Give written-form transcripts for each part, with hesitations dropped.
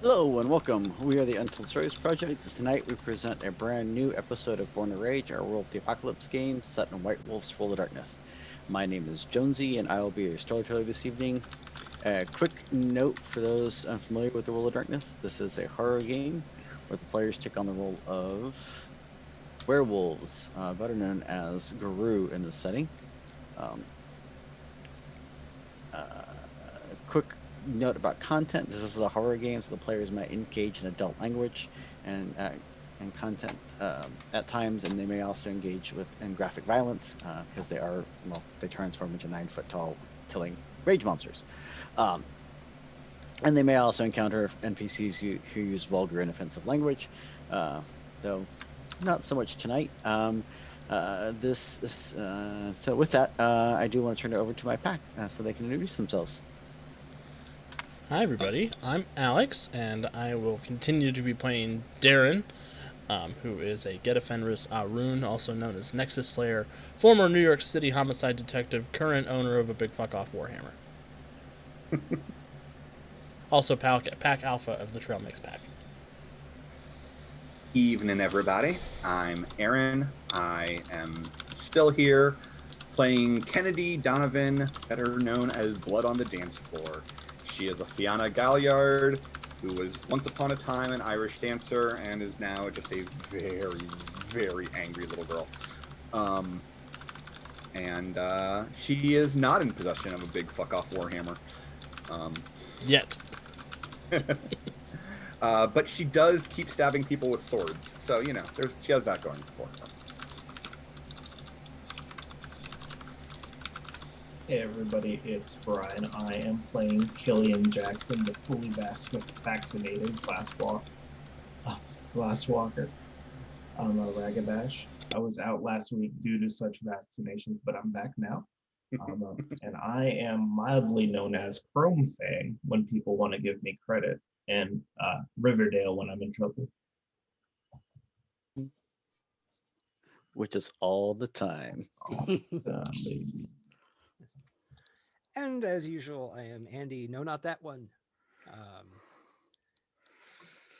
Hello and welcome. We are the Untold Stories Project. Tonight we present a brand new episode of Born to Rage, our Werewolf the Apocalypse game set in White Wolf's World of Darkness. My name is Jonesy and I will be your storyteller this evening. A quick note for those unfamiliar with the World of Darkness, this is a horror game where the players take on the role of werewolves, better known as Guru in this setting. Um, quick note about content: this is a horror game, so the players might engage in adult language and content at times, and they may also engage with in graphic violence because they transform into 9 foot tall killing rage monsters. Um, and they may also encounter NPCs who use vulgar and offensive language, though not so much tonight. This is, so with that, I do want to turn it over to my pack so they can introduce themselves. Hi, everybody. I'm Alex, and I will continue to be playing Darren, who is a Get Fenris Arun, also known as Nexus Slayer, former New York City homicide detective, current owner of a big fuck off Warhammer. Also, pack Alpha of the Trail Mix pack. Evening, everybody. I'm Aaron. I am still here playing Kennedy Donovan, better known as Blood on the Dance Floor. She is a Fianna Galliard who was once upon a time an Irish dancer and is now just a very, very angry little girl. She is not in possession of a big fuck off Warhammer. Yet. But she does keep stabbing people with swords. So, she has that going for her. Hey everybody, it's Brian. I am playing Killian Jackson, the fully vaccinated glasswalker. I'm a Ragabash. I was out last week due to such vaccinations, but I'm back now. And I am mildly known as Chrome Fang when people want to give me credit, and Riverdale when I'm in trouble. Which is all the time. And as usual, I am Andy. No, not that one.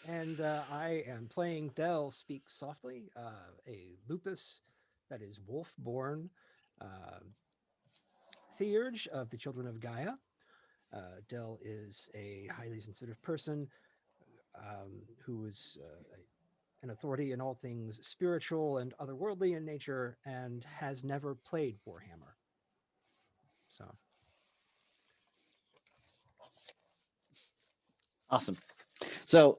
I am playing Dell Speak Softly, a lupus that is wolf-born theurge of the Children of Gaia. Dell is a highly sensitive person who is an authority in all things spiritual and otherworldly in nature and has never played Warhammer. So. Awesome. So,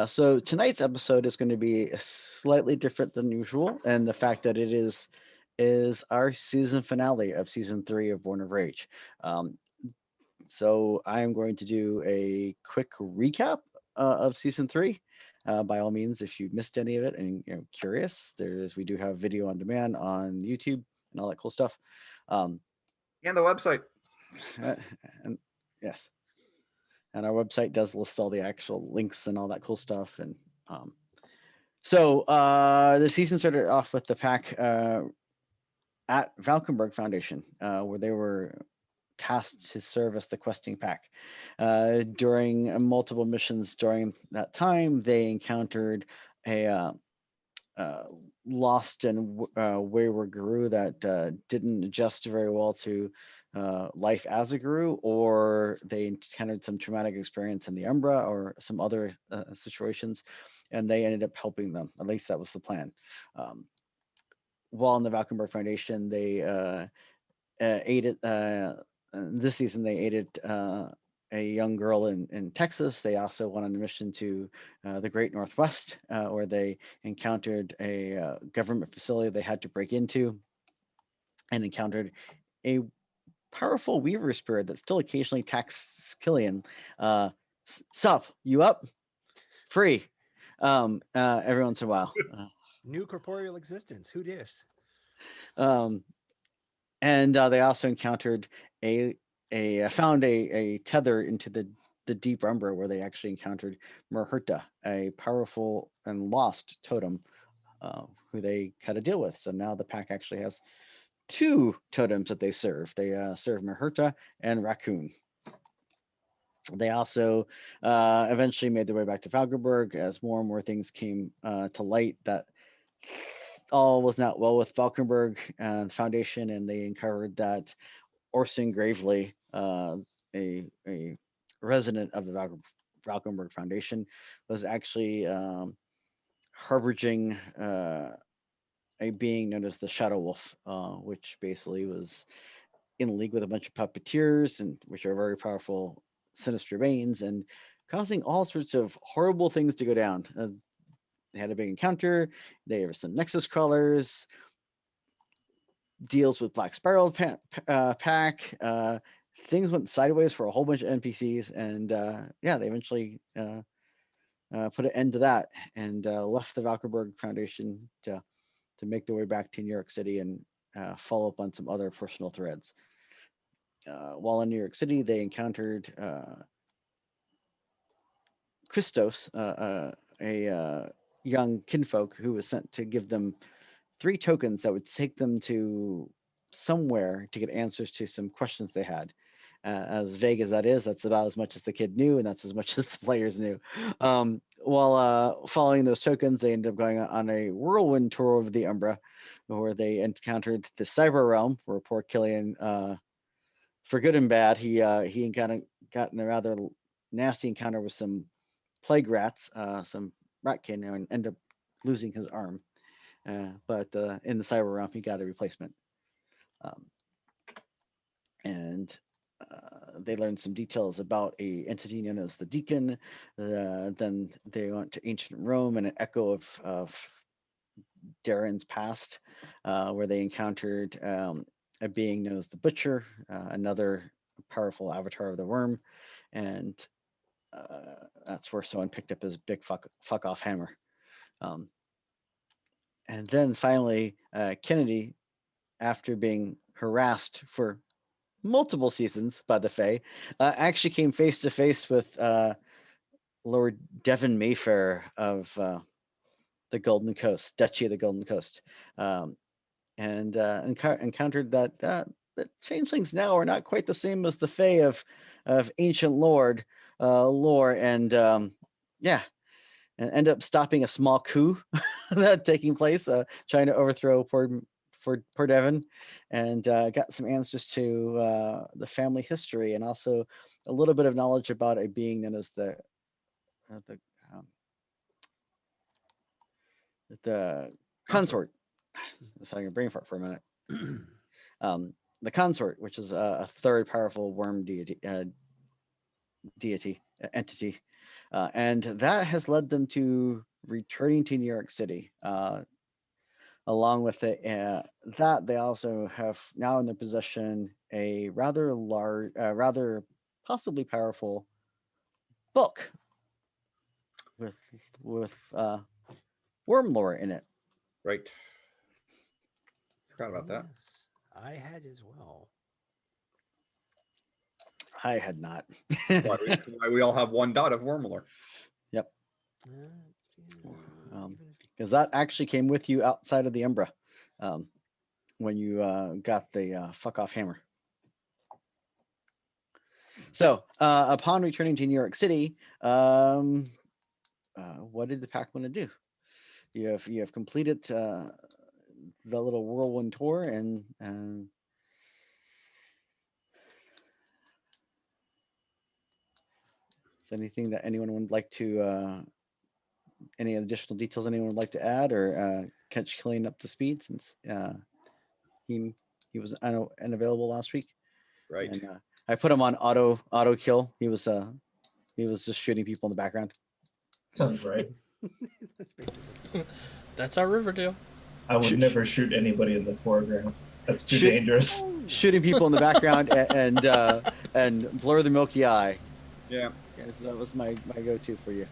so tonight's episode is going to be slightly different than usual, and the fact that it is our season finale of season 3 of Born of Rage. So I am going to do a quick recap of season 3. By all means, if you missed any of it and you're curious, we do have video on demand on YouTube and all that cool stuff. And the website. And yes. And our website does list all the actual links and all that cool stuff. And so the season started off with the pack at Valkenburg Foundation, where they were tasked to serve as the questing pack. During multiple missions during that time, they encountered a lost and wayward guru that didn't adjust very well to life as a guru, or they encountered some traumatic experience in the Umbra or some other situations, and they ended up helping them. At least that was the plan. While in the Valkenburg Foundation, they aided this season. They aided a young girl in Texas. They also went on a mission to the Great Northwest, where they encountered a government facility they had to break into, and encountered a powerful weaver spirit that still occasionally attacks Killian. Sup, you up? Free. Every once in a while. New corporeal existence. Who dis? And they also encountered found a tether into the deep Umbra, where they actually encountered Merhurta, a powerful and lost totem who they had to deal with. So now the pack actually has 2 totems that they serve. They serve Merhurta and Raccoon. They also eventually made their way back to Valkenburg as more and more things came to light that all was not well with Valkenburg Foundation, and they uncovered that Orson Gravely, a resident of the Valkenburg Foundation, was actually harboring a being known as the Shadow Wolf, which basically was in league with a bunch of puppeteers, and which are very powerful, sinister beings, and causing all sorts of horrible things to go down. They had a big encounter. There were some Nexus crawlers, deals with Black Spiral Pack. Things went sideways for a whole bunch of NPCs, and yeah, they eventually put an end to that and left the Valkenburg Foundation to make their way back to New York City and follow up on some other personal threads. While in New York City, they encountered Christos, a young kinfolk who was sent to give them 3 tokens that would take them to somewhere to get answers to some questions they had. As vague as that is, that's about as much as the kid knew, and that's as much as the players knew. While following those tokens, they ended up going on a whirlwind tour of the Umbra, where they encountered the Cyber Realm, where poor Killian, for good and bad, he got in a rather nasty encounter with some plague rats, some ratkin, and ended up losing his arm. But in the Cyber Realm, he got a replacement. And they learned some details about a entity known as the Deacon. Then they went to ancient Rome and an echo of Darren's past, where they encountered a being known as the Butcher, another powerful avatar of the Worm, and that's where someone picked up his big fuck off hammer. And then finally, Kennedy, after being harassed for multiple seasons by the Fae, actually came face to face with Lord Devon Mayfair of the Golden Coast, Duchy of the Golden Coast, and encountered that that changelings now are not quite the same as the Fae of ancient lore, and yeah, and end up stopping a small coup that taking place, trying to overthrow poor Devon, and got some answers to the family history, and also a little bit of knowledge about a being known as the consort. So I can brain fart for a minute. The consort, which is a third powerful worm entity, and that has led them to returning to New York City. Along with it, that they also have now in their possession a rather large, rather possibly powerful book with worm lore in it. Right. Forgot about that. Yes, I had as well. I had not. Why we all have 1 dot of Wormlore. Yep. Yeah, Because that actually came with you outside of the Umbra when you got the fuck off hammer. So upon returning to New York City, what did the pack want to do? You have completed the little whirlwind tour, and is there anything that anyone would like to any additional details anyone would like to add, or catch Killian up to speed, since he was unavailable last week. Right. And I put him on auto kill. He was just shooting people in the background. Sounds right. That's basically. That's our Riverdale. I would never shoot anybody in the foreground. That's too Shoot- dangerous. Shooting people in the background and blur the milky eye. Yeah. So that was my go-to for you.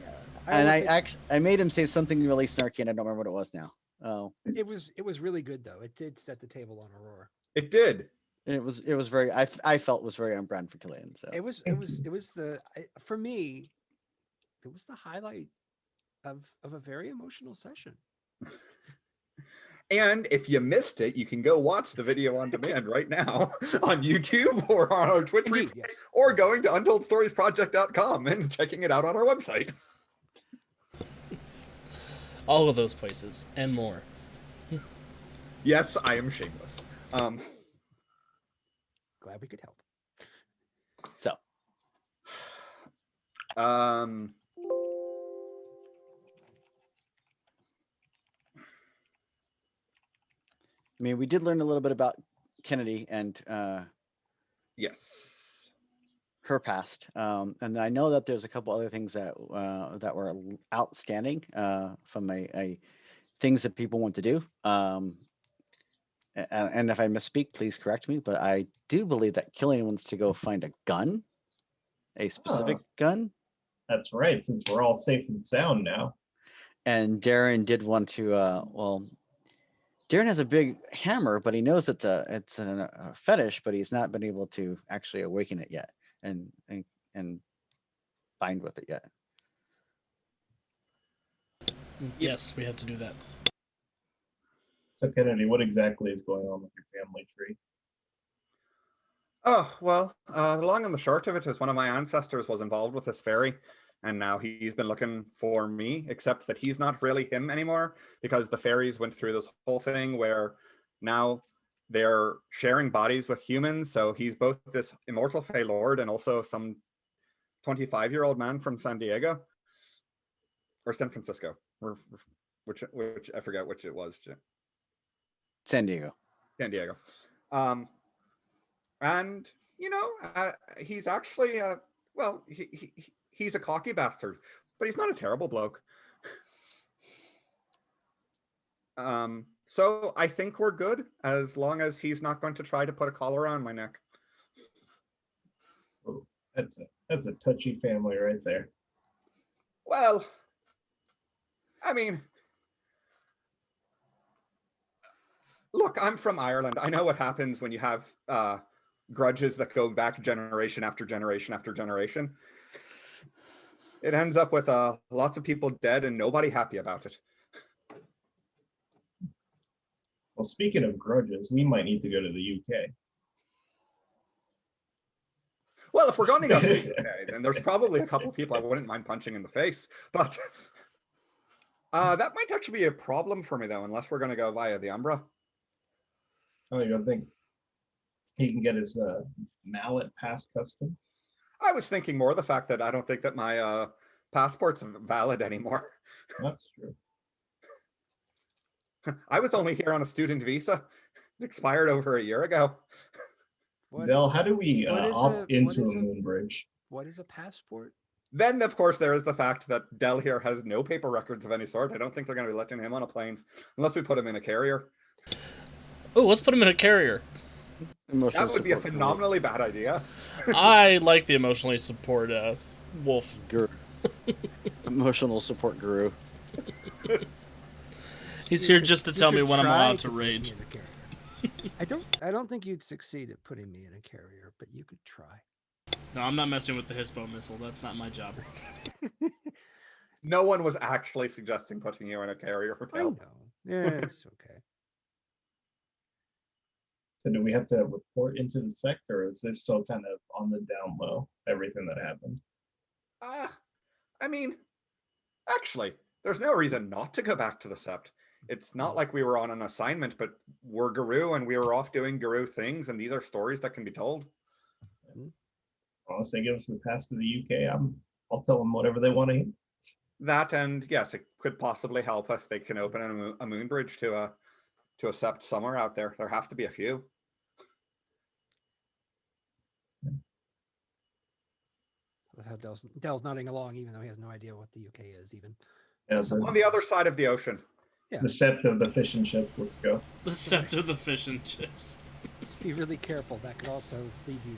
Yeah, And almost I made him say something really snarky, and I don't remember what it was now. Oh, it was really good though. It did set the table on Aurora. It did. it was very, I felt was very on brand for Killian. So It was for me, it was the highlight of a very emotional session. And if you missed it, you can go watch the video on demand right now on YouTube or on our Twitch Indeed, replay, yes. or going to untoldstoriesproject.com and checking it out on our website. All of those places and more. Yes, I am shameless. Glad we could help. So, Um, I mean, we did learn a little bit about Kennedy and yes. her past, and I know that there's a couple other things that were outstanding from a things that people want to do. And if I misspeak, please correct me. But I do believe that Killian wants to go find a gun, a specific gun, That's right, since we're all safe and sound now. and Darren did want to. Well, Darren has a big hammer, but he knows it's a fetish, but he's not been able to actually awaken it yet and bind with it yet. Yes, we have to do that. So Kennedy, what exactly is going on with your family tree? Oh, well, the long and the short of it is one of my ancestors was involved with this fairy, and now he's been looking for me, except that he's not really him anymore, because the fairies went through this whole thing where now they're sharing bodies with humans, so he's both this immortal Fey Lord and also some 25-year-old man from San Diego, or San Francisco, or which I forget which it was. San Diego. San Diego. And you know, he's actually well, he's a cocky bastard, but he's not a terrible bloke. So I think we're good as long as he's not going to try to put a collar around my neck. Oh, that's a touchy family right there. Well, I mean, look, I'm from Ireland. I know what happens when you have grudges that go back generation after generation after generation. It ends up with lots of people dead and nobody happy about it. Well, speaking of grudges, we might need to go to the UK. Well, if we're going to go to the UK, then there's probably a couple of people I wouldn't mind punching in the face, but that might actually be a problem for me, though, unless we're going to go via the Umbra. Oh, you don't think he can get his mallet past customs? I was thinking more the fact that I don't think that my passport's valid anymore. That's true. I was only here on a student visa. It expired over a year ago. Del, how do we opt into a what moon bridge? What is a passport? Then, of course, there is the fact that Del here has no paper records of any sort. I don't think they're going to be letting him on a plane unless we put him in a carrier. Oh, let's put him in a carrier. That would be a phenomenally bad idea. I like the emotionally support wolf. Guru. Emotional support guru. He's here just to tell me when I'm try allowed to put me rage. in a carrier. I don't think you'd succeed at putting me in a carrier, but you could try. No, I'm not messing with the Hispo missile. That's not my job. No one was actually suggesting putting you in a carrier I hotel. know. Yeah, it's okay. So do we have to report into the sector, or is this still kind of on the down low, everything that happened? I mean, actually, there's no reason not to go back to the Sept. It's not like we were on an assignment, but we're Guru and we were off doing Guru things, and these are stories that can be told. Unless they give us the pass to the UK, I'll tell them whatever they want to hear. That, and yes, it could possibly help if they can open a moon bridge to a Sept somewhere out there. There have to be a few. How Dell's nodding along, even though he has no idea what the UK is, even. Yeah, On the other side of the ocean. Yeah. The Sept of the fish and chips. Let's go. The scepter of the fish and chips. Just be really careful. That could also lead you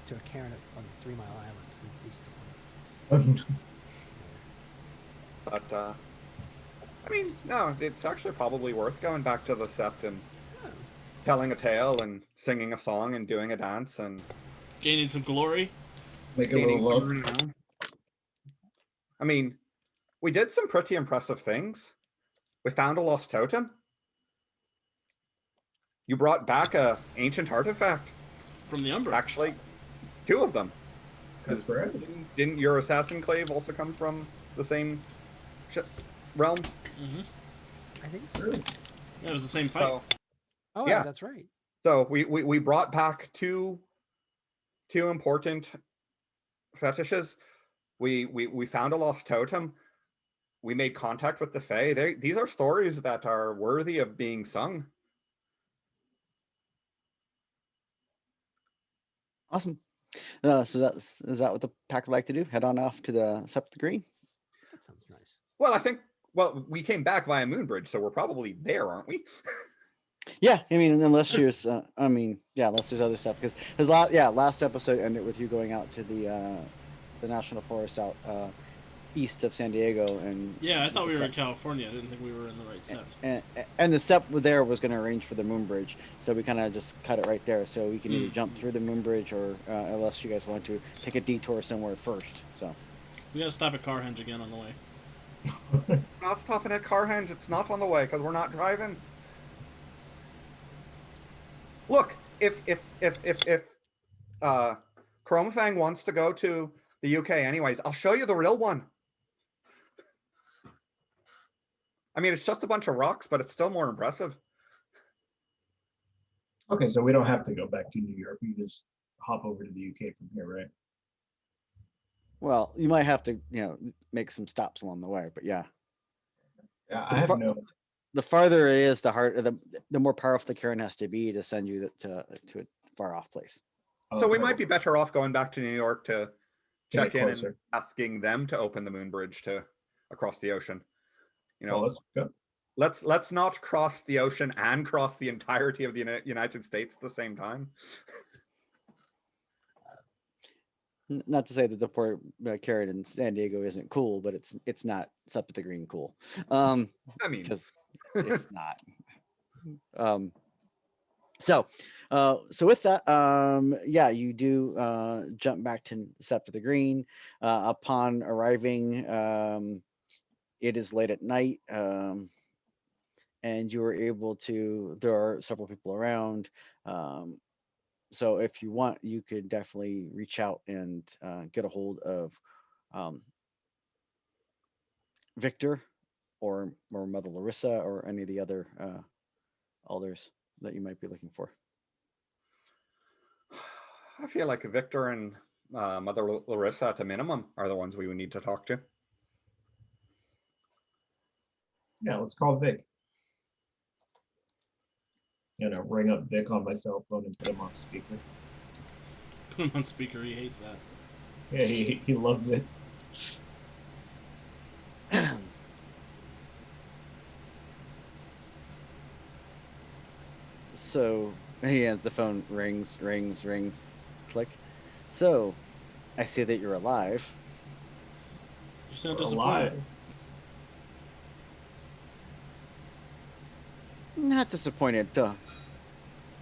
to a cairn on 3 Mile Island. East of one. But, I mean, no, it's actually probably worth going back to the Sept and telling a tale and singing a song and doing a dance and Gaining some glory. Make a little love. renown. I mean, we did some pretty impressive things. We found a lost totem. You brought back a ancient artifact. From the Umbra. Actually, 2 of them. That's Because correct. didn't your assassin clave also come from the same realm? Mm-hmm. I think so. Really? Yeah, it was the same fight. So, Oh, yeah. yeah, that's right. so we brought back two important fetishes. We found a lost totem. We made contact with the Fae. These are stories that are worthy of being sung. Awesome. So is that what the pack would like to do? Head on off to the Sept of the Green. That sounds nice. Well, I think we came back via Moonbridge, so we're probably there, aren't we? Yeah, I mean, unless there's, unless there's other stuff, because last episode ended with you going out to the national forest out east of San Diego, and Yeah, I thought we the were in Sept- California. I didn't think we were in the right Sept. and the Sept there was going to arrange for the Moonbridge, so we kind of just cut it right there, so we can either Mm. jump through the Moonbridge or unless you guys want to take a detour somewhere first. So We gotta stop at Carhenge again on the way. Not stopping at Carhenge. It's not on the way because we're not driving. Look, if Chromefang wants to go to the UK anyways, I'll show you the real one. I mean, it's just a bunch of rocks, but it's still more impressive. Okay, so we don't have to go back to New York. We just hop over to the UK from here, right? well, you might have to make some stops along the way, but yeah. Yeah, But I have no. the farther it is, the more powerful the Karen has to be to send you to a far off place. Oh, So we sorry. might be better off going back to New York to Get check in and closer. asking them to open the moon bridge to across the ocean. Well, let's go. Let's not cross the ocean and cross the entirety of the United States at the same time. Not to say that the Port Karen in San Diego isn't cool, but it's not Sept of the Green cool. I mean, Because it's not. So with that, you do jump back to Sept of the Green. Upon arriving, it is late at night, and you were able to. There are several people around. So if you want, you could definitely reach out and get a hold of Victor or Mother Larissa or any of the other elders that you might be looking for. I feel like Victor and Mother Larissa at a minimum are the ones we would need to talk to. Yeah, let's call Vic. Ring up Vic on my cell phone and put him on speaker. Put him on speaker. He hates that. Yeah, he loves it. So the phone rings, click. So I see that you're alive. You sound We're disappointed. alive. Not disappointed,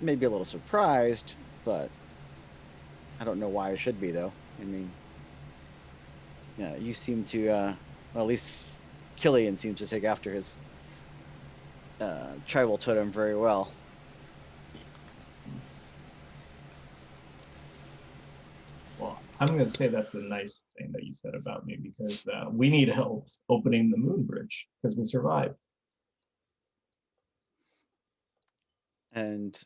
maybe a little surprised, but I don't know why I should be though. I mean, you seem to, well, at least Killian seems to take after his tribal totem very well. Well, I'm going to say that's a nice thing that you said about me because we need help opening the moon bridge because we survived. And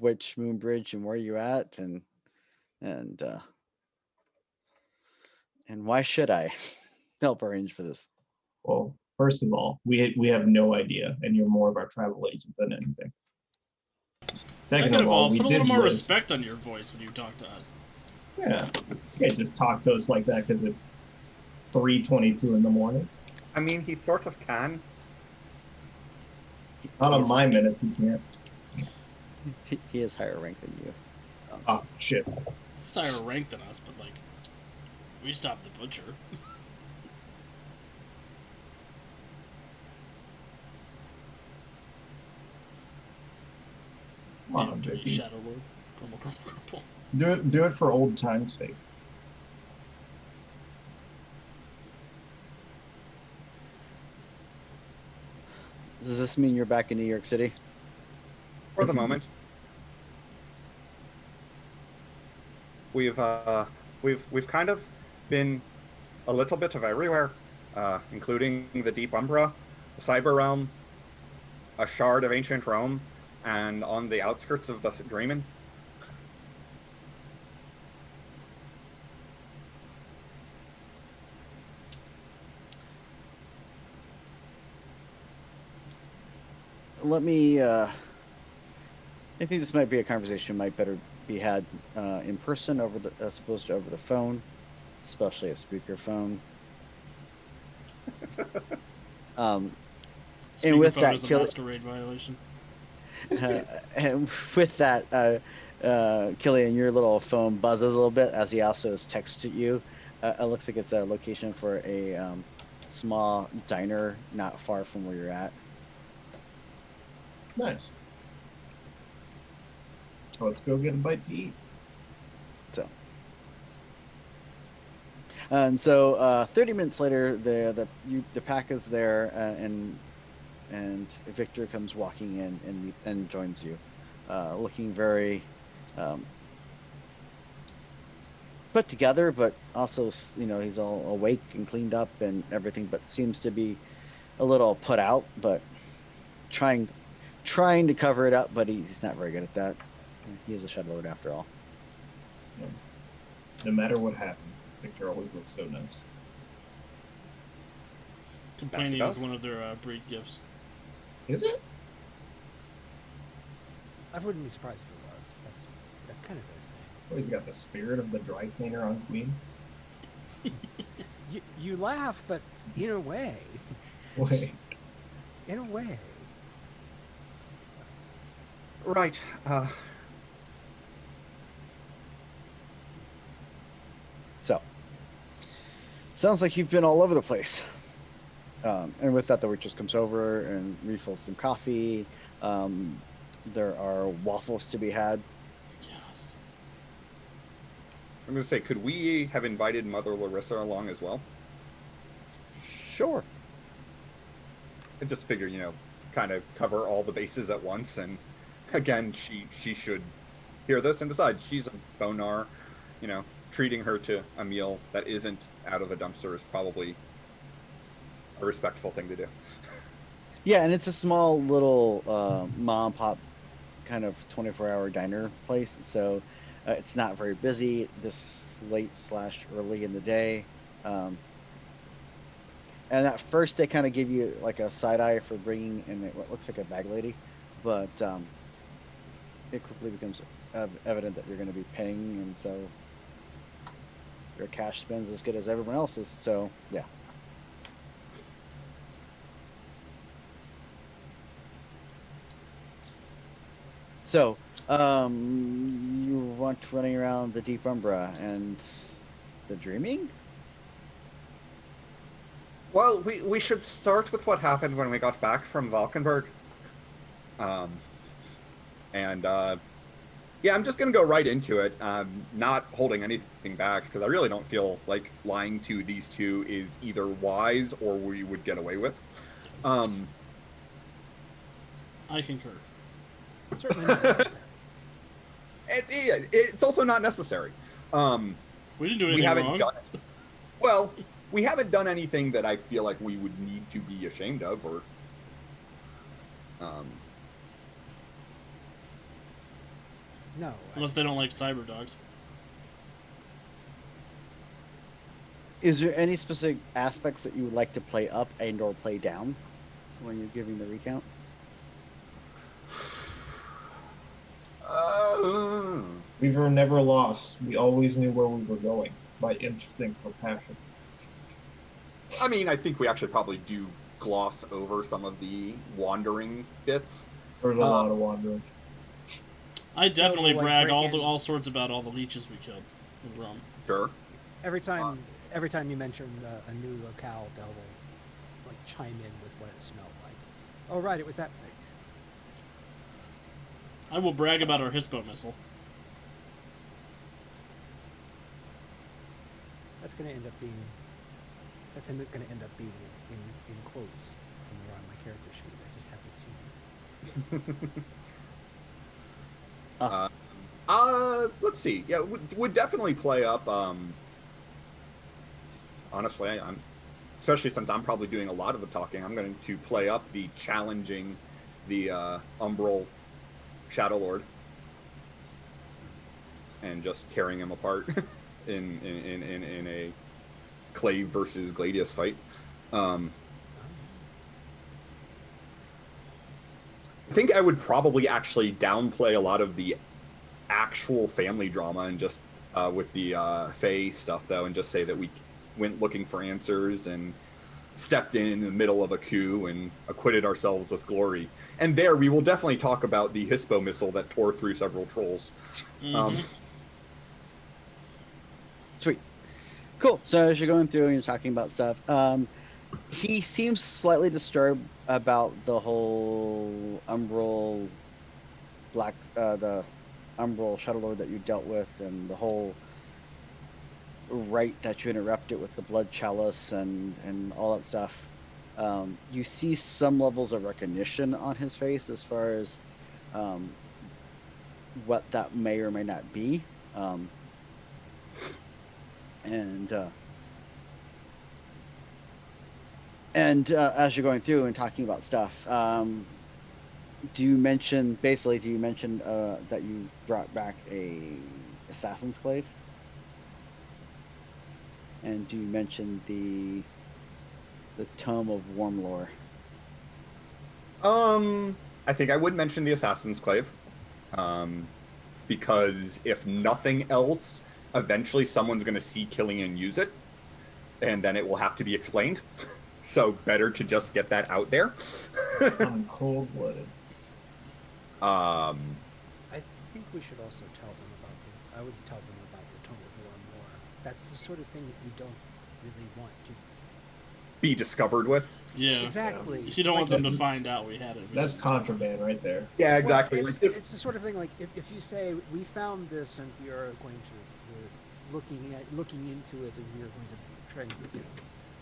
which moon bridge and where you at and why should I help arrange for this? Well, first of all, we have no idea, and you're more of our travel agent than anything. Second of all, we put a did little more live- respect on your voice when you talk to us. Yeah, you can't just talk to us like that because it's 3:22 in the morning. I mean, he sort of can. Not on my minutes, you can't. He is higher ranked than you. Oh shit! He's higher ranked than us, but like, we stopped the butcher. Come on, Dirty Vicky. Shadow Lord. Grumble, grumble, grumble. Do it for old time's sake. Does this mean you're back in New York City? For the moment. We've kind of been a little bit of everywhere, including the Deep Umbra, the Cyber Realm, a shard of ancient Rome, and on the outskirts of the Dreamin'. Let me. I think this might be a conversation might better be had in person over the as opposed to over the phone, especially a speakerphone. Um, and with Speakerphone that, is a masquerade violation. and with that, Killian, your little phone buzzes a little bit as he also has texted you. It looks like it's a location for a small diner not far from where you're at. Nice. Let's go get a bite to eat. So, and so 30 minutes later, the pack is there, and Victor comes walking in and joins you, looking very put together, but also he's all awake and cleaned up and everything, but seems to be a little put out, but trying to cover it up, but he's not very good at that. He is a Shadow Lord after all. Yeah. No matter what happens, Victor always looks so nice. Complaining is one of their breed gifts. Is it? I wouldn't be surprised if it was. That's kind of their thing. Oh, he's got the spirit of the dry cleaner on Queen. You laugh, but in a way. Wait. In a way. Right. So, sounds like you've been all over the place. And with that, the waitress comes over and refills some coffee. There are waffles to be had. Yes. I'm going to say, could we have invited Mother Larissa along as well? Sure. I just figure, kind of cover all the bases at once. And again, she should hear this. And besides, she's a bonar. Treating her to a meal that isn't out of the dumpster is probably a respectful thing to do. Yeah, and it's a small little mom and pop kind of 24-hour diner place, so it's not very busy this late/early in the day. And at first they kind of give you like a side eye for bringing in what looks like a bag lady, but it quickly becomes evident that you're going to be paying, and so your cash spends as good as everyone else's. So yeah. So, you want running around the Deep Umbra and the Dreaming? Well, we should start with what happened when we got back from Valkenburg. Yeah, I'm just going to go right into it, not holding anything back, because I really don't feel like lying to these two is either wise or we would get away with. I concur. Certainly not necessary. It's also not necessary. We didn't do anything wrong. Well, we haven't done anything that I feel like we would need to be ashamed of, or No. Unless they don't like cyber dogs. Is there any specific aspects that you would like to play up and or play down when you're giving the recount? We were never lost. We always knew where we were going. By instinct or passion. I mean, I think we actually probably do gloss over some of the wandering bits. There's a lot of wandering. I definitely like brag break in. all sorts about all the leeches we killed in Rome. Sure. Every time you mention a new locale, they'll like chime in with what it smelled like. Oh right, it was that place. I will brag about our Hispo missile. That's going to end up being in quotes somewhere on my character sheet. I just have Awesome. Let's see. Yeah, would definitely play up. Honestly, I'm especially since I'm probably doing a lot of the talking. I'm going to play up the challenging the Umbral Shadow Lord and just tearing him apart in a Clave versus Gladius fight. I think I would probably actually downplay a lot of the actual family drama and just with the Fae stuff though, and just say that we went looking for answers and stepped in the middle of a coup and acquitted ourselves with glory. And there we will definitely talk about the Hispo missile that tore through several trolls. Sweet. Cool. So as you're going through and you're talking about stuff, he seems slightly disturbed about the whole Umbral the Umbral Shadow Lord that you dealt with, and the whole rite that you interrupted with the blood chalice and all that stuff. You see some levels of recognition on his face as far as what that may or may not be. As you're going through and talking about stuff, do you mention that you brought back a assassin's clave? And do you mention the Tome of Warm Lore? I think I would mention the Assassin's Clave. Because if nothing else, eventually someone's going to see Killian use it, and then it will have to be explained. So better to just get that out there. I'm cold-blooded. I think we should also tell them about I would tell them about the Tome of War more. That's the sort of thing that you don't really want to be discovered with. Yeah, exactly. You don't want them to find out we had it. That's contraband right there. Yeah, exactly. Well, it's the sort of thing like if you say we found this and we are going to we're looking into it and we are going to try and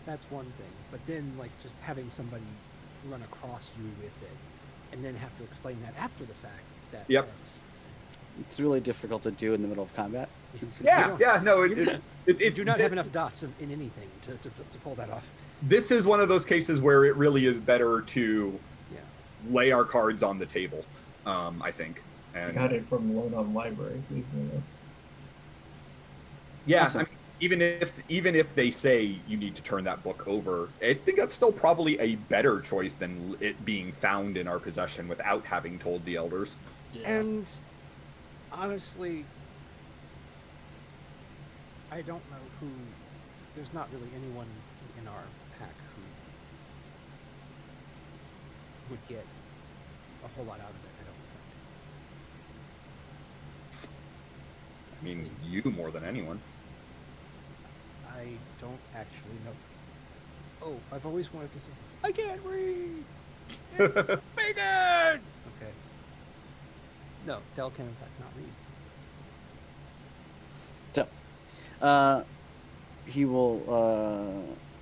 that's one thing. But then like just having somebody run across you with it and then have to explain that after the fact. It's really difficult to do in the middle of combat. You do not have enough dots in anything to pull that off. This is one of those cases where it really is better to lay our cards on the table, I think. And got it from Lodon Library. Yeah, awesome. I mean, even if they say you need to turn that book over, I think that's still probably a better choice than it being found in our possession without having told the elders. Yeah. And honestly, I don't know who. There's not really anyone in our pack who would get a whole lot out of it. I don't think. I mean, you more than anyone. I don't actually know. Oh, I've always wanted to say this. I can't read. It's bacon. Okay. No, Del can in fact not read. So,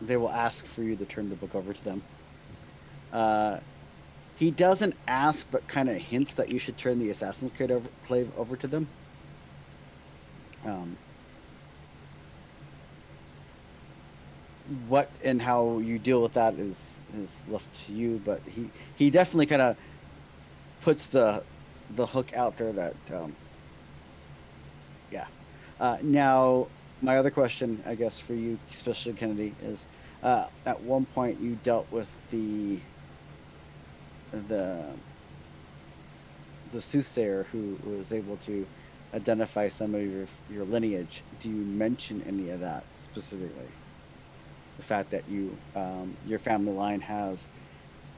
they will ask for you to turn the book over to them. He doesn't ask, but kind of hints that you should turn the Assassin's Clave over to them. What and how you deal with that is left to you, but he definitely kind of puts the hook out there that now my other question, I guess, for you, especially Kennedy, is at one point you dealt with the soothsayer who was able to identify some of your lineage. Do you mention any of that specifically? The fact that your family line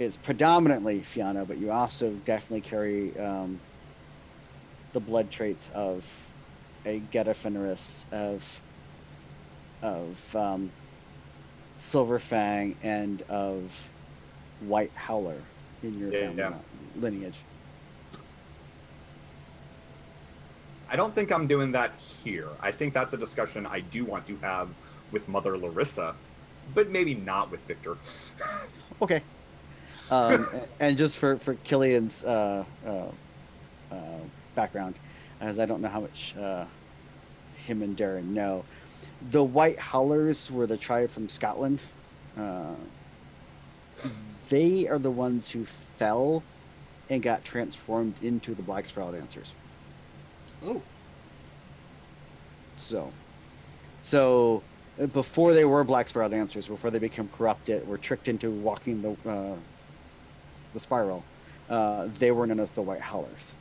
is predominantly Fianna, but you also definitely carry the blood traits of a Geta Fenris, of Silver Fang, and of White Howler in your family lineage. I don't think I'm doing that here. I think that's a discussion I do want to have with Mother Larissa, but maybe not with Victor. Okay. And just for Killian's background, as I don't know how much him and Darren know, the White Howlers were the tribe from Scotland. They are the ones who fell and got transformed into the Black Spiral Dancers. Oh, So before they were Black Spiral Dancers, before they became corrupted, were tricked into walking the spiral, they were known as the White Howlers,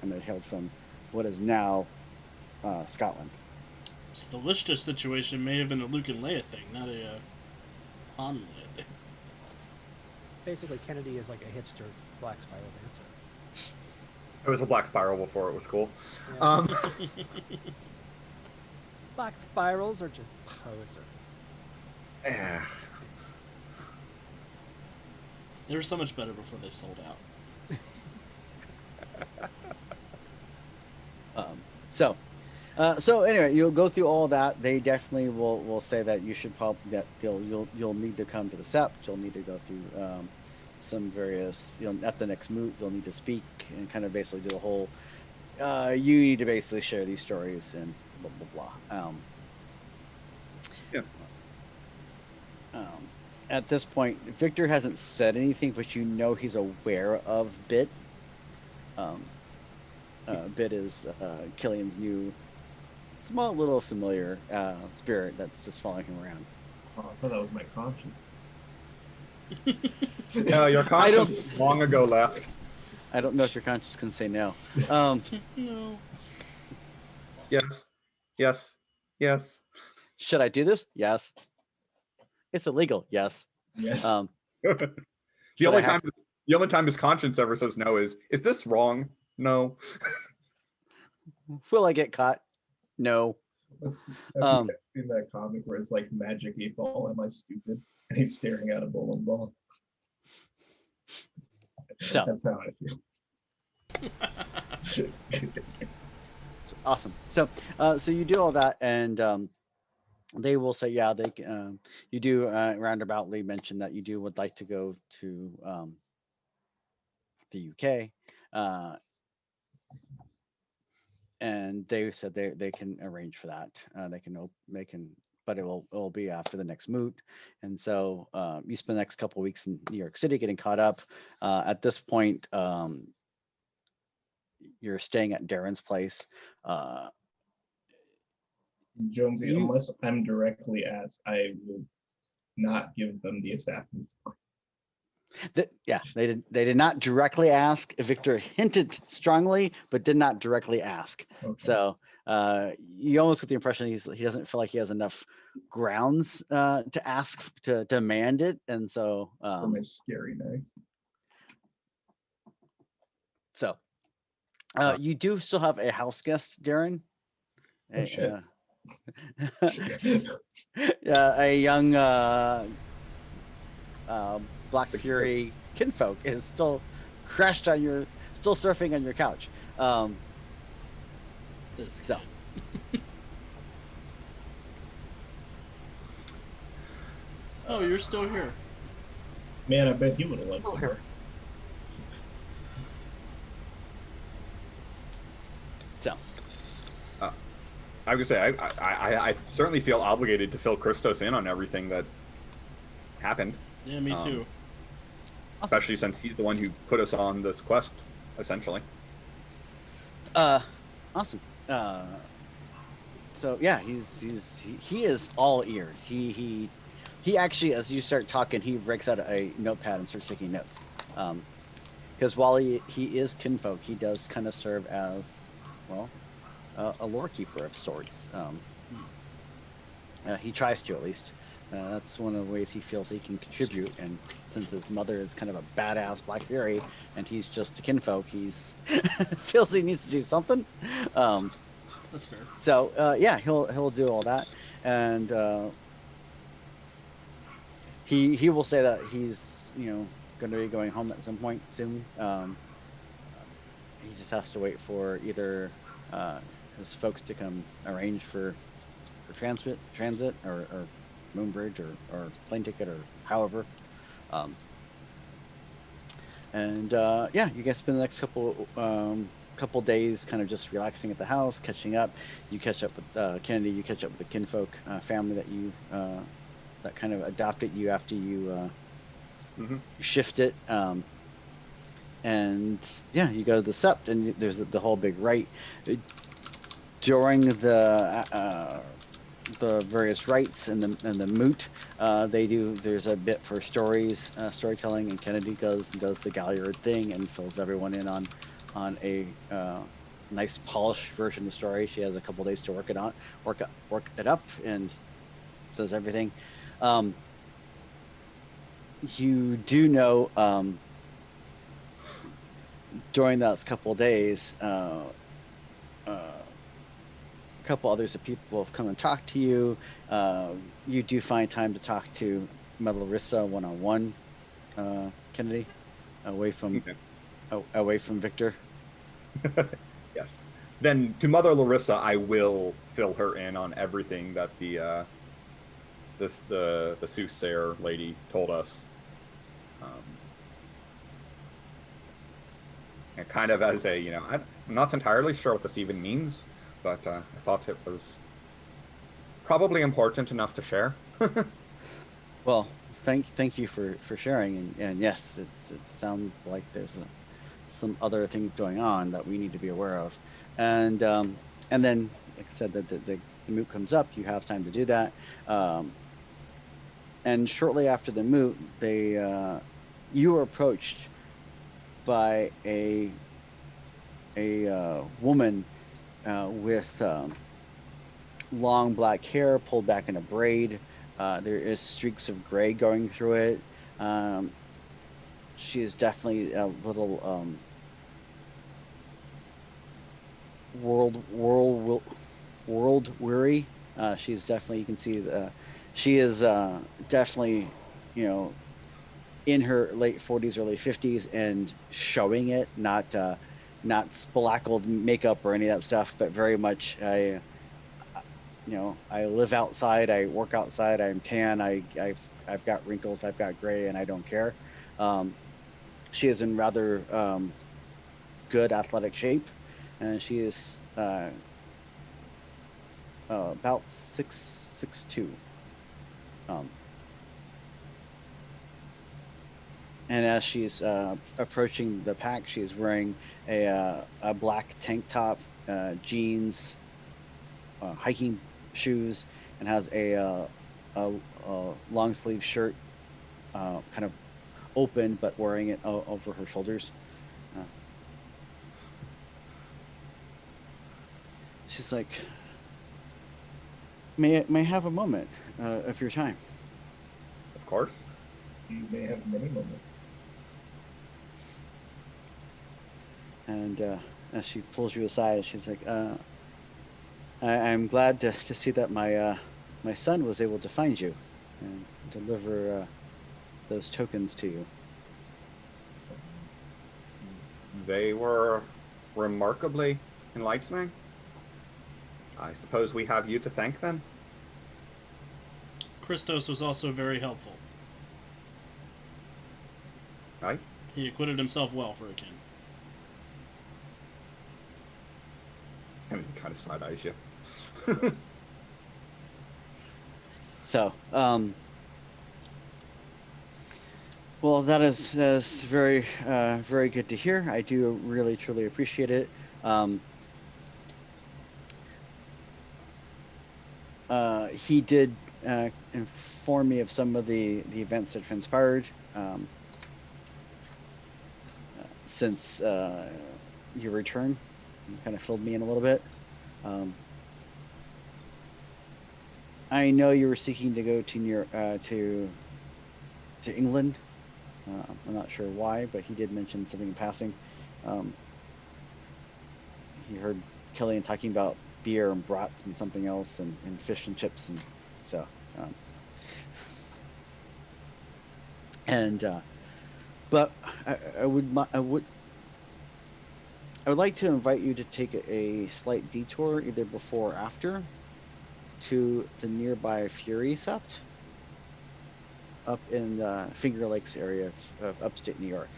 and they hailed from what is now Scotland. so the Lichta situation may have been a Luke and Leia thing, not a Han and Leia thing. Basically, Kennedy is like a hipster black spiral dancer. It was a black spiral before it was cool. Yeah. Black spirals are just posers. Yeah. They were so much better before they sold out. So anyway, you'll go through all that. They definitely will say that you should probably that you'll need to come to the sept. You'll need to go through some various at the next moot. You'll need to speak and kind of basically do the whole. You need to basically share these stories and blah blah blah. Yeah. At this point, Victor hasn't said anything, but you know he's aware of Bit. Bit is Killian's new, small little familiar spirit that's just following him around. Oh, I thought that was my conscience. No, your conscience long ago left. I don't know if your conscience can say no. No. Yes. Yes. Yes. Should I do this? Yes. It's illegal. Yes. Yes. The Should only I have- time his conscience ever says no is this wrong? No. Will I get caught? No. That's in that comic where it's like Magic 8 Ball, am I stupid? And he's staring at a bowling ball. So That's how I feel. it's awesome. So you do all that, and they will say, yeah, they you do roundaboutly mention that you would like to go to the UK, and they said they can arrange for that. They can, but it will be after the next moot. And so you spend the next couple of weeks in New York City getting caught up. At this point, you're staying at Darren's place. Jonesy, unless I'm directly asked, I will not give them the assassin's point. They did not directly ask. Victor hinted strongly, but did not directly ask. Okay. So you almost get the impression he doesn't feel like he has enough grounds to ask to demand it, and so For my scary night. so you do still have a house guest, Darren. Oh, shit. Yeah, a young Black Fury kinfolk is still crashed on still surfing on your couch. This So. guy. Oh, you're still here. Man, I bet you would have loved Still it. here. So I would say I certainly feel obligated to fill Christos in on everything that happened. Yeah, me too. Especially since he's the one who put us on this quest, essentially. awesome. So yeah, he is all ears. He actually, as you start talking, he breaks out a notepad and starts taking notes. Because while he is kinfolk, he does kind of serve as, well, a lore keeper of sorts. He tries to, at least. That's one of the ways he feels he can contribute. And since his mother is kind of a badass Black Fury, and he's just a kinfolk, he's feels he needs to do something. That's fair. So yeah, he'll do all that, and he will say that he's going to be going home at some point soon. He just has to wait for either his folks to come arrange for transit or Moonbridge or plane ticket or however. And yeah, you guys spend the next couple days kind of just relaxing at the house, catching up. You catch up with Kennedy. You catch up with the kinfolk family that you that kind of adopted you after Hmm. you shift it. And yeah, you go to the sept, and there's the whole big rite. During the various rites and the moot, they do. There's a bit for storytelling, and Kennedy goes and does the Galliard thing and fills everyone in on a nice polished version of the story. She has a couple days to work it up, and says everything. Um, you do know during those couple days, a couple others of people have come and talked to you. You do find time to talk to Larissa one on one, Kennedy, away from Okay. away from Victor. Yes. Then to Mother Larissa, I will fill her in on everything that the soothsayer lady told us. Um, and kind of as a, I'm not entirely sure what this even means, but I thought it was probably important enough to share. Well, thank you for sharing, and yes, it sounds like there's some other things going on that we need to be aware of, and and then like I said, that the moot comes up, you have time to do that. And shortly after the moot, you were approached by a woman with long black hair pulled back in a braid. There is streaks of gray going through it. Um, she is definitely a little world world world weary. She's definitely, you can see she is definitely, you know, in her late 40s, early 50s, and showing it, not spelackled makeup or any of that stuff, but very much I live outside, I work outside, I'm tan, I've got wrinkles, I've got gray, and I don't care. Um, she is in rather good athletic shape, and she is about 6'2". Um, and as she's approaching the pack, she's wearing a black tank top, jeans, hiking shoes, and has a long sleeve shirt, kind of open, but wearing it over her shoulders. Uh, she's like, may I have a moment of your time?" Of course. You may have many moments. And as she pulls you aside, she's like, I'm glad to see that my son was able to find you and deliver those tokens to you." They were remarkably enlightening. I suppose we have you to thank then. Christos was also very helpful. Right? He acquitted himself well for a king. And he kind of side eyes you. So, well, that is very very good to hear. I do really truly appreciate it. He did inform me of some of the events that transpired since your return. Kind of filled me in a little bit. Um, I know you were seeking to go to England. I'm not sure why, but he did mention something in passing. Um, he heard Killian talking about beer and brats and something else, and fish and chips, and so. Um, and but I would like to invite you to take a slight detour, either before or after, to the nearby Fury Sept up in the Finger Lakes area of upstate New York.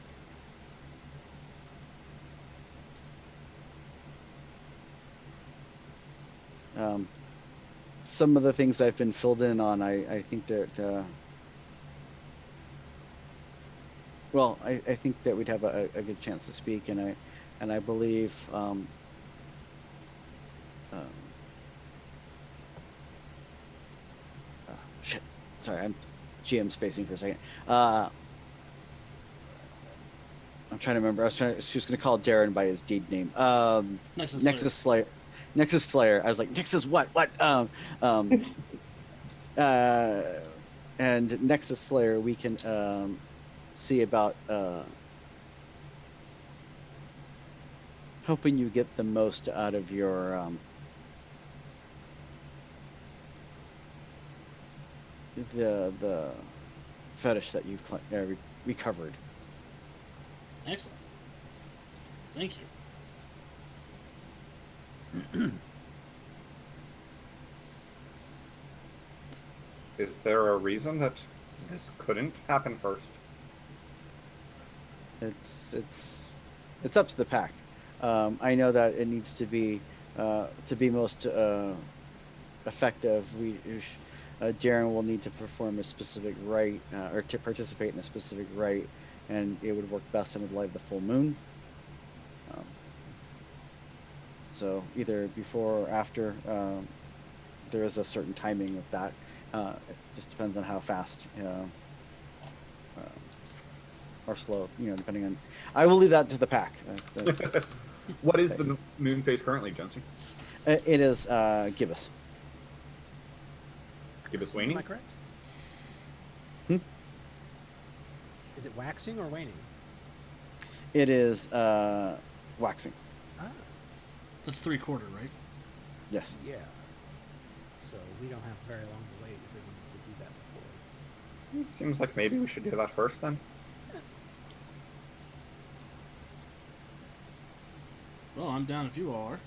some of the things I've been filled in on, I think that well, I think that we'd have a good chance to speak, and I believe um, shit. Sorry, I'm GM spacing for a second. I'm trying to remember. She was going to call Darren by his deed name. Nexus Slayer. Nexus Slayer. I was like, Nexus what? What? And Nexus Slayer, we can see about helping you get the most out of your the fetish that you've recovered. Excellent. Thank you. Is there a reason that this couldn't happen first? It's up to the pack. I know that it needs to be most effective. Darren will need to perform a specific rite or to participate in a specific rite, and it would work best under the light of the full moon. So either before or after, there is a certain timing of that. It just depends on how fast or slow, depending on. I will leave that to the pack. What is the moon phase currently, Jensen? It is gibbous. Gibbous waning? Am I correct? Is it waxing or waning? It is waxing. Ah, That's 3/4, right? Yes. yeah. So we don't have very long to wait if we wanted to do that before. It seems like maybe we should do that first then. Well, I'm down if you all are.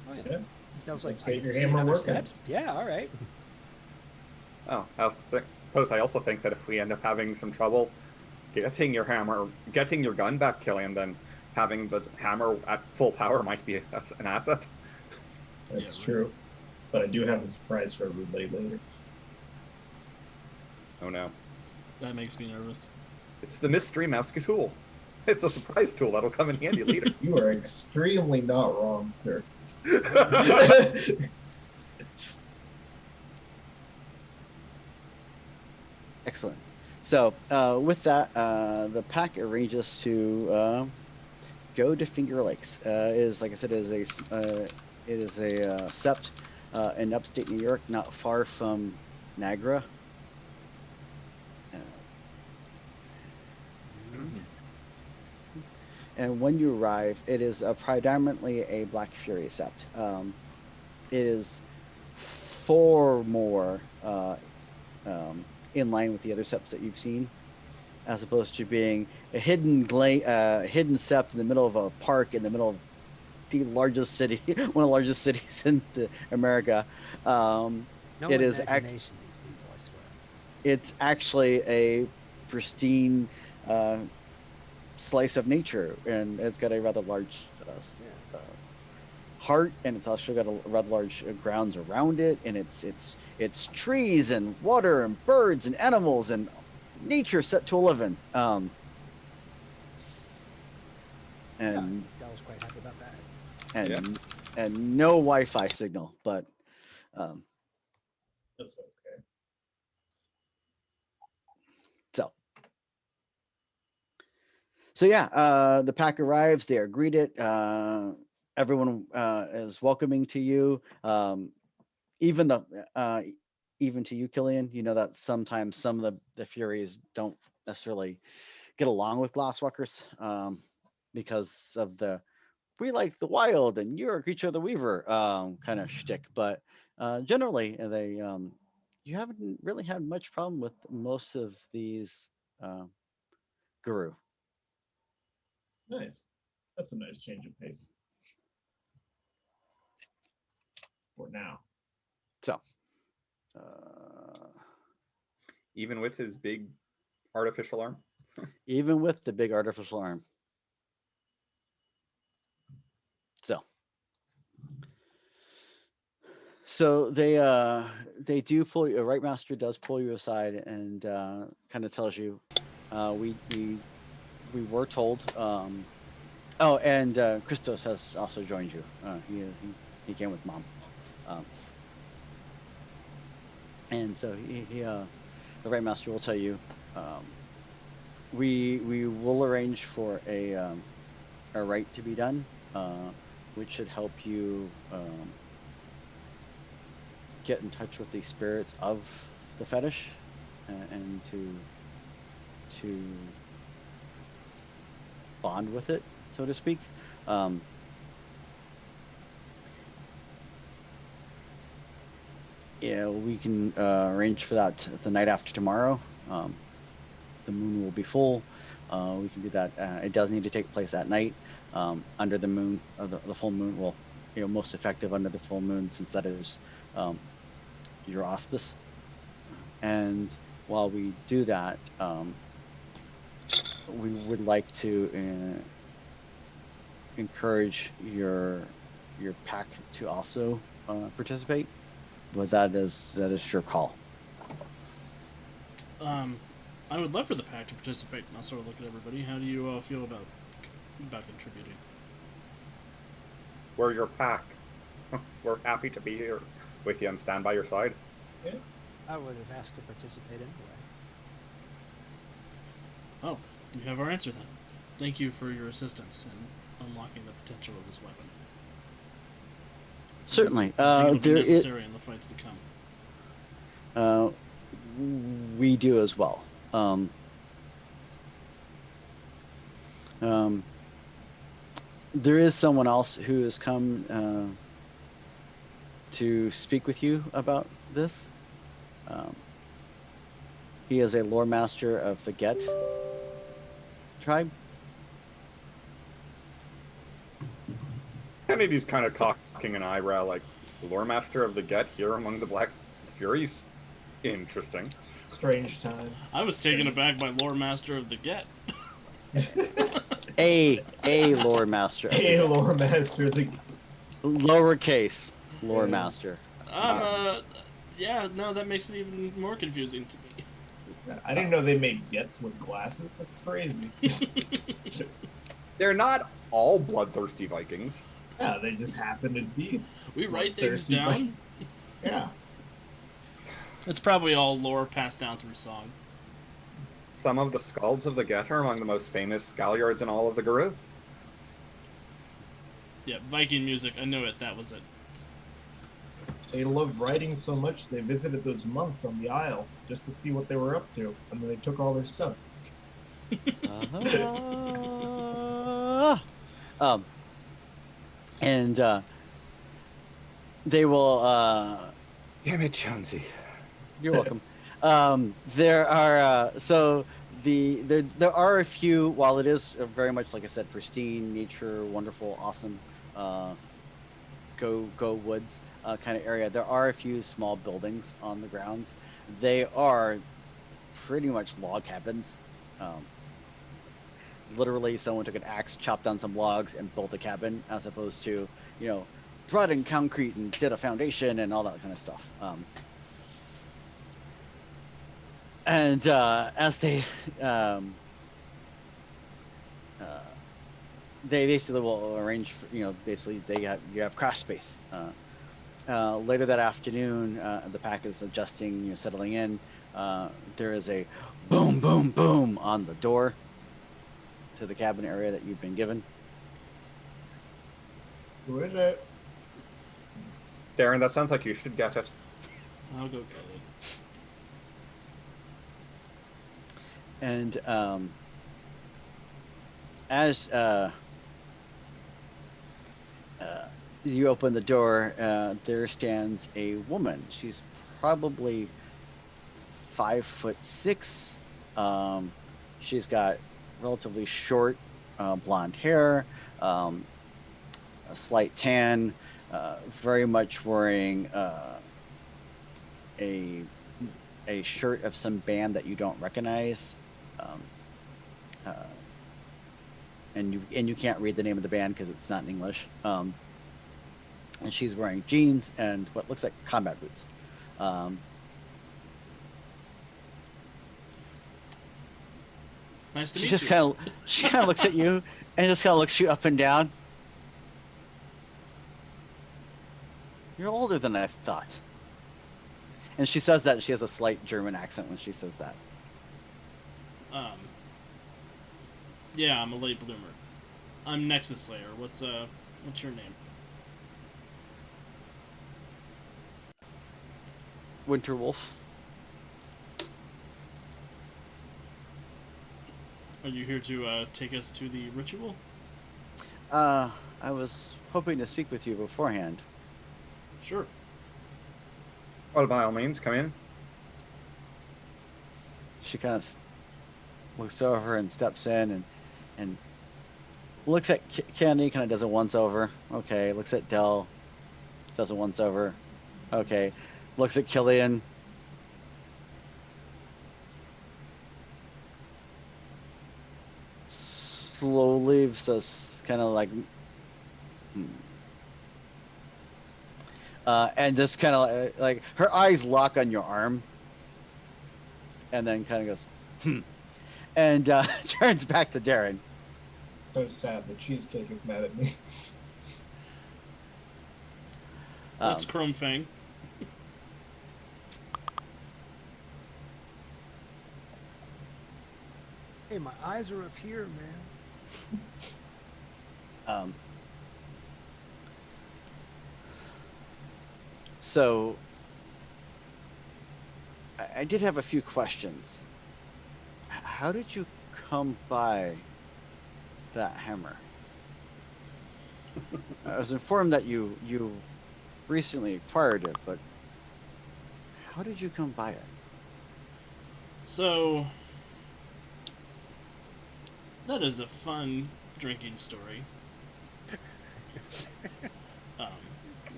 Oh yeah. Yeah. That was like, Let's I get get your to see hammer another working. set? Yeah, all right. Oh, I also think that if we end up having some trouble getting your gun back, Killian, then having the hammer at full power might be an asset. That's Yeah, right. true. But I do have a surprise for everybody later. Oh no. That makes me nervous. It's the mystery mouse tool. It's a surprise tool that'll come in handy later. You are extremely not wrong, sir. Excellent. So with that, the pack arranges to go to Finger Lakes. Is like I said, it is a sept in upstate New York, not far from Niagara. And when you arrive, it is predominantly a Black Fury sept. It is far more in line with the other septs that you've seen, as opposed to being a hidden sept in the middle of a park in the middle of the largest city, one of the largest cities in America. No It is imagination, these people, I swear. it's actually a pristine slice of nature, and it's got a rather large heart, and it's also got a rather large grounds around it, and it's trees and water and birds and animals and nature set to 11. And I was quite happy about that. and no Wi-Fi signal, but That's okay. So yeah, the pack arrives. They are greeted. Everyone is welcoming to you. Even to you, Killian. You know that sometimes some of the Furies don't necessarily get along with Glasswalkers because of we like the wild and you're a creature of the Weaver kind of shtick. But generally, you haven't really had much problem with most of these guru. Nice. That's a nice change of pace. For now. So, Even with his big artificial arm? even with the big artificial arm. So, So they do pull you. A right master does pull you aside and kind of tells you, we were told. Oh, and Christos has also joined you. He came with mom, um, and so the right master will tell you. Um, we will arrange for a rite to be done, which should help you get in touch with the spirits of the fetish, and to bond with it, so to speak. Um, yeah, we can arrange for that the night after tomorrow. The moon will be full. We can do that. It does need to take place at night, under the moon. The full moon will, most effective under the full moon, since that is um, your auspice. And while we do that, we would like to encourage your pack to also participate, but that is your call. I would love for the pack to participate. And I'll sort of look at everybody. How do you feel about contributing? We're your pack. We're happy to be here with you and stand by your side. Yeah. I would have asked to participate anyway. Oh, you have our answer then. Thank you for your assistance in unlocking the potential of this weapon. Certainly. I think it'll There be is. necessary in the fights to come. We do as well. Um, there is someone else who has come to speak with you about this. He is a lore master of the Get tribe. Kennedy's kind of cocking an eyebrow, like, lore master of the Get here among the Black Furies? Interesting. Strange time. I was taken aback by Lore Master of the Get. A lore master. Of the Hey, Get. lore master. The Lowercase lore Yeah. master. Yeah, no, that makes it even more confusing to me. I didn't know they made gets with glasses. That's crazy. They're not all bloodthirsty Vikings. Yeah, they just happen to be. We write things bloodthirsty down. Vikings. Yeah. It's probably all lore passed down through song. Some of the skalds of the Get are among the most famous galliards in all of the Guru. Yeah, Viking music. I knew it. That was it. They loved writing so much they visited those monks on the Isle just to see what they were up to, and then they took all their stuff. And they will. Damn it, Jonesy. You're welcome. There are there are a few. While it is very much, like I said, pristine, nature, wonderful, awesome, go woods kind of area, there are a few small buildings on the grounds. They are pretty much log cabins. Literally, someone took an axe, chopped down some logs, and built a cabin, as opposed to brought in concrete and did a foundation and all that kind of stuff. And as they basically will arrange for, basically you have crash space. Later that afternoon, the pack is adjusting, settling in. There is a boom, boom, boom on the door to the cabin area that you've been given. Who is it? Darren, that sounds like you should get it. I'll go get it. And as you open the door, there stands a woman. She's probably 5'6". She's got relatively short blonde hair, a slight tan, very much wearing a shirt of some band that you don't recognize. And you can't read the name of the band because it's not in English. and she's wearing jeans and what looks like combat boots. Um, Nice to she meet just you. kind of looks at you and just kind of looks you up and down. You're older than I thought. And she says that she has a slight German accent when she says that. Yeah, I'm a late bloomer. I'm Nexus Slayer. What's your name? Winterwolf. Are you here to take us to the ritual? I was hoping to speak with you beforehand. Sure. Well, by all means, come in. She kind of looks over and steps in and looks at Candy, kind of does a once over. Okay. Looks at Dell, does a once over. Okay. Looks at Killian. Slowly says, kind of like, and just kind of like her eyes lock on your arm, and then kind of goes, and turns back to Darren. So sad. The cheesecake is mad at me. That's Chrome Fang. Hey, my eyes are up here, man. So I did have a few questions. How did you come by that hammer? I was informed that you recently acquired it, but how did you come by it? So, that is a fun drinking story.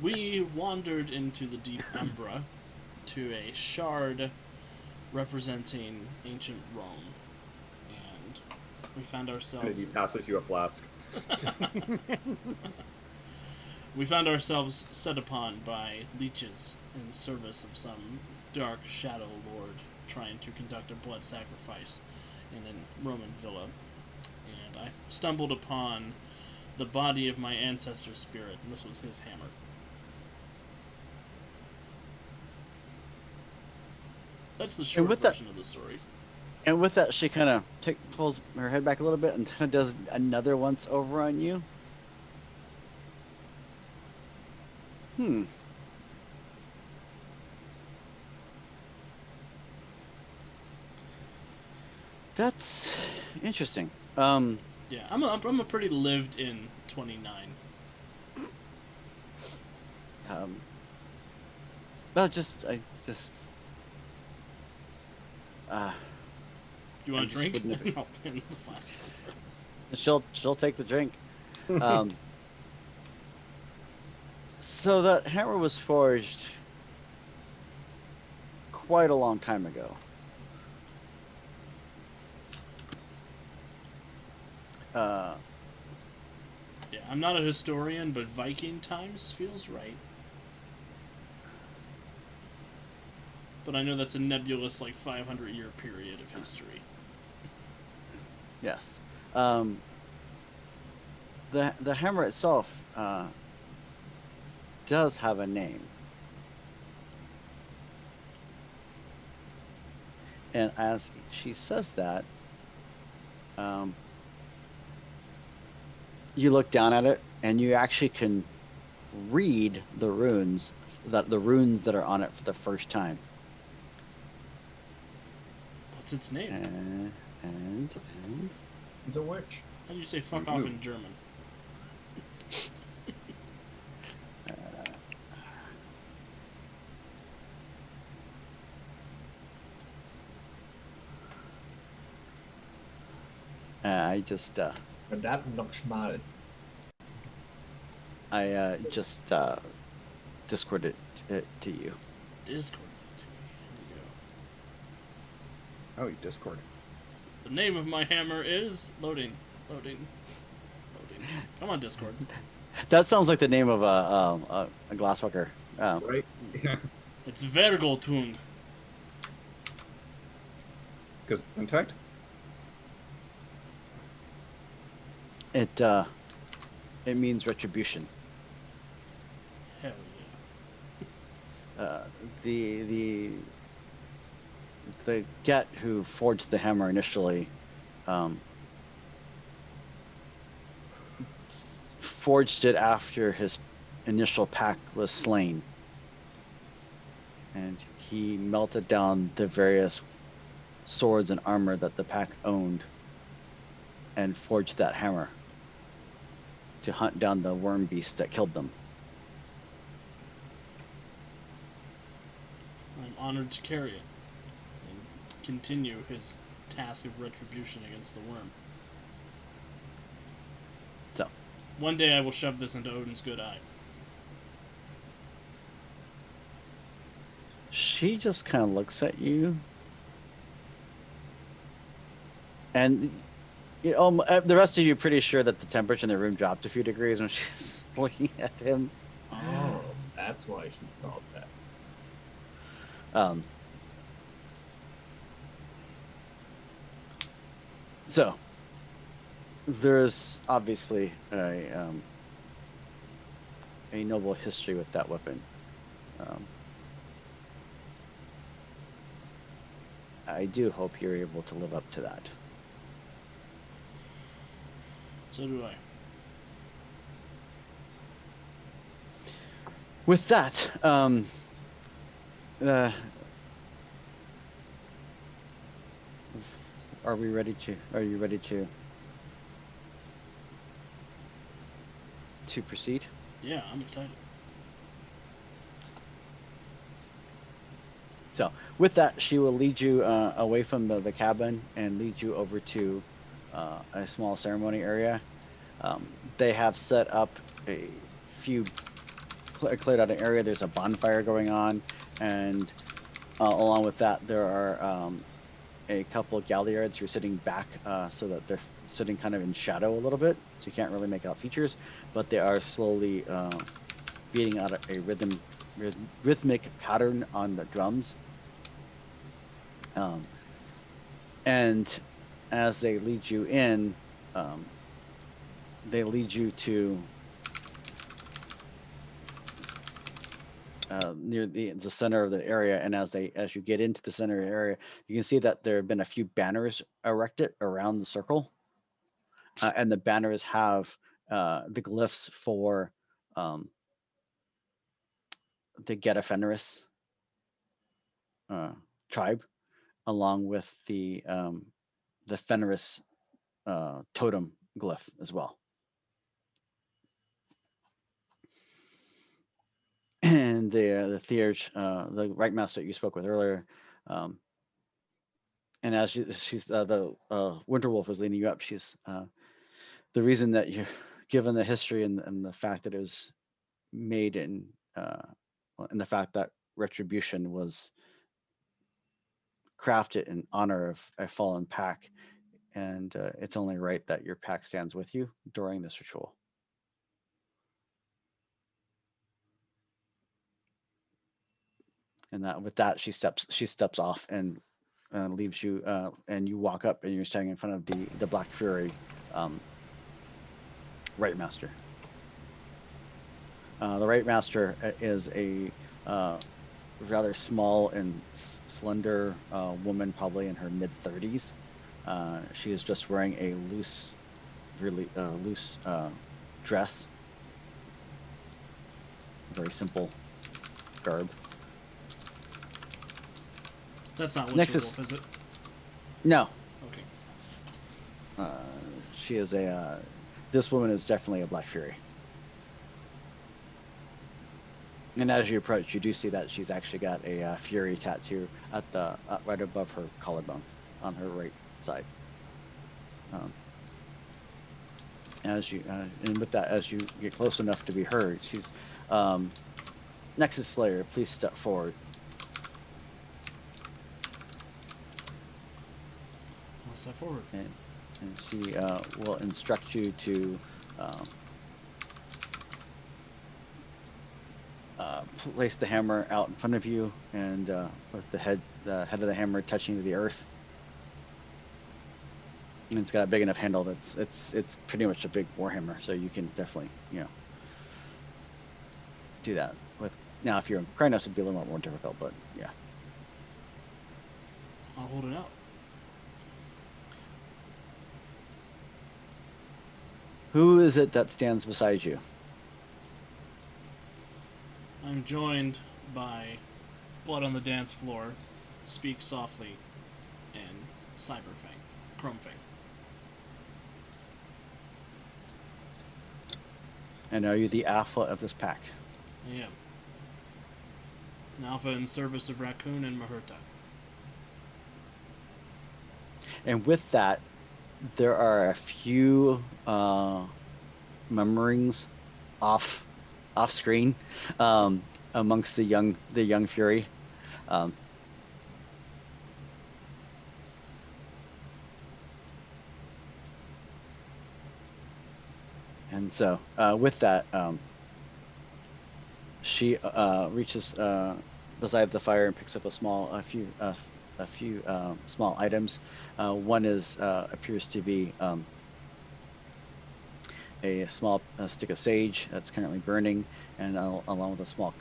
We wandered into the deep Umbra to a shard representing ancient Rome, and we found And ourselves. he passes you a flask. We found ourselves set upon by leeches in service of some dark shadow lord trying to conduct a blood sacrifice in a Roman villa. And I stumbled upon the body of my ancestor's spirit, and this was his hammer. That's the short version of the story. And with that, she kind of pulls her head back a little bit and kind of does another once over on you. That's interesting. Yeah, I'm a pretty lived-in 29. No, I You want I a just drink? wouldn't I'll pin the flask. she'll take the drink. So that hammer was forged quite a long time ago. Yeah, I'm not a historian, but Viking times feels right. But I know that's a nebulous, 500-year period of history. Yes. The hammer itself does have a name. And as she says that, you look down at it and you actually can read the runes that are on it for the first time. What's its name? And The witch. How do you say fuck off in German? I just Verdammt nochmal. Discorded it to you. Discord. Here we go. Oh, you Discord. The name of my hammer is loading. Come on, Discord. That sounds like the name of a glasswalker. Right? It's Vergoltung. Because intact. It means retribution. Hell Uh, the the Get who forged the hammer initially um, forged it after his initial pack was slain, and he melted down the various swords and armor that the pack owned and forged that hammer to hunt down the worm beast that killed them. yeah. I'm honored to carry it and continue his task of retribution against the worm. So One day I will shove this into Odin's good eye. she just kind of looks at you, and the rest of you are pretty sure that the temperature in the room dropped a few degrees when she's looking at him. Oh, that's why she's called that. So there's obviously a noble history with that weapon. I do hope you're able to live up to that. So do I. With that, are you ready to proceed? Yeah, I'm excited. So with that, she will lead you away from the cabin and lead you over to a small ceremony area. They have set up a few cleared out an area. There's a bonfire going on, and along with that, there are a couple of galliards who are sitting back so that they're sitting kind of in shadow a little bit, so you can't really make out features, but they are slowly beating out a rhythmic pattern on the drums. And as they lead you in, they lead you to near the center of the area, and as you get into the center of the area, you can see that there have been a few banners erected around the circle, and the banners have the glyphs for the Geta Fenris tribe, along with the Fenris totem glyph as well. And the Theurge, the Right Master that you spoke with earlier, and as she's the Winterwolf is leading you up, she's the reason that you, given the history and the fact that it was made in, and the fact that retribution was crafted in honor of a fallen pack, and it's only right that your pack stands with you during this ritual. And that with that, she steps off and leaves you, and you walk up, and you're standing in front of the Black Fury Right Master. The Right Master is a rather small and slender woman, probably in her mid-30s. She is just wearing a really loose dress, very simple garb. That's not Next Winterwolf, is it? No. Okay. She is this woman is definitely a Black Fury. And as you approach, you do see that she's actually got a Fury tattoo at right above her collarbone on her right side. And with that, as you get close enough to be heard, she's Nexus Slayer, please step forward. I'll step forward. And she will instruct you to place the hammer out in front of you, and with the head of the hammer touching the earth. And it's got a big enough handle that's it's pretty much a big warhammer, so you can definitely do that with. Now, if you're in Krynos, it'd be a little more difficult, but yeah. I'll hold it out. Who is it that stands beside you? I'm joined by Blood on the Dance Floor, Speak Softly, and Cyberfang, Chromefang. And are you the alpha of this pack? I am. An alpha in service of Raccoon and Mahurta. And with that, there are a few murmurings off screen amongst the young fury. And so with that, she reaches beside the fire and picks up a few small items. One is appears to be a small stick of sage that's currently burning, and along with a small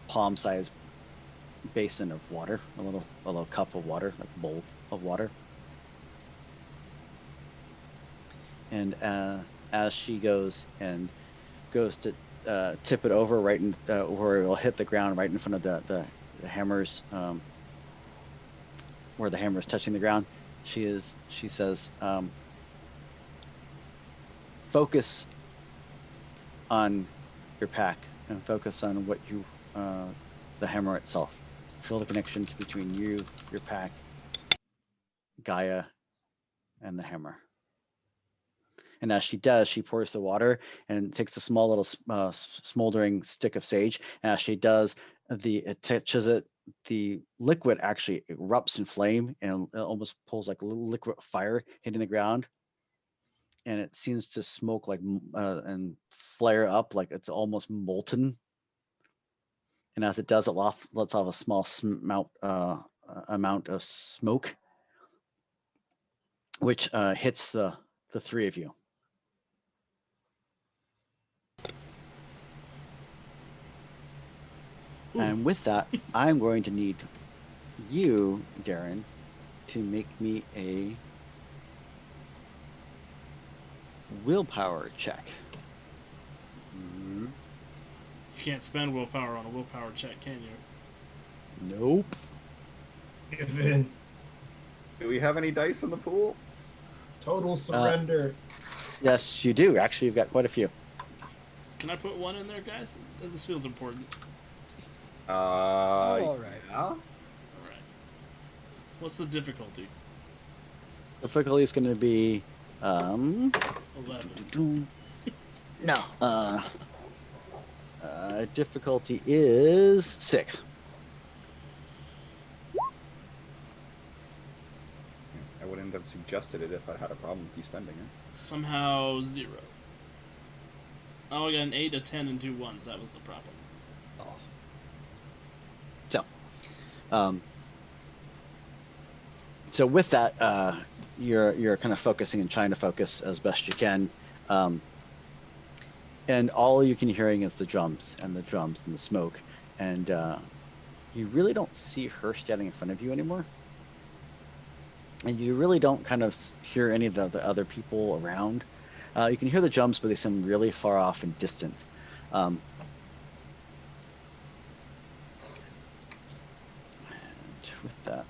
palm-sized basin of water, a little cup of water, like a bowl of water. And as she goes to tip it over right in where it'll hit the ground right in front of the hammers, where the hammer is touching the ground, she says, focus on your pack and focus on what you the hammer itself. Feel the connection between you, your pack, Gaia, and the hammer. And as she does, she pours the water and takes a small little smoldering stick of sage. And as she does, it touches it. The liquid actually erupts in flame and it almost pulls like a little liquid fire hitting the ground. And it seems to smoke like and flare up like it's almost molten. And as it does, it lets off a small amount of smoke, which hits the three of you. Ooh. And with that, I'm going to need you, Darren, to make me a willpower check. Mm-hmm. You can't spend willpower on a willpower check, can you? Nope. Give in. Do we have any dice in the pool? Total surrender. Yes, you do. Actually, you've got quite a few. Can I put one in there, guys? This feels important. All right. Yeah. All right. What's the difficulty? Difficulty is going to be 11. No. Difficulty is 6. I wouldn't have suggested it if I had a problem with you spending it. Somehow 0. Oh, I got an 8, a 10, and 2 1s. That was the problem. Oh. So with that, you're kind of focusing and trying to focus as best you can, and all you can hearing is the drums and the smoke, and you really don't see her standing in front of you anymore, and you really don't kind of hear any of the other people around. You can hear the drums, but they seem really far off and distant. And with that,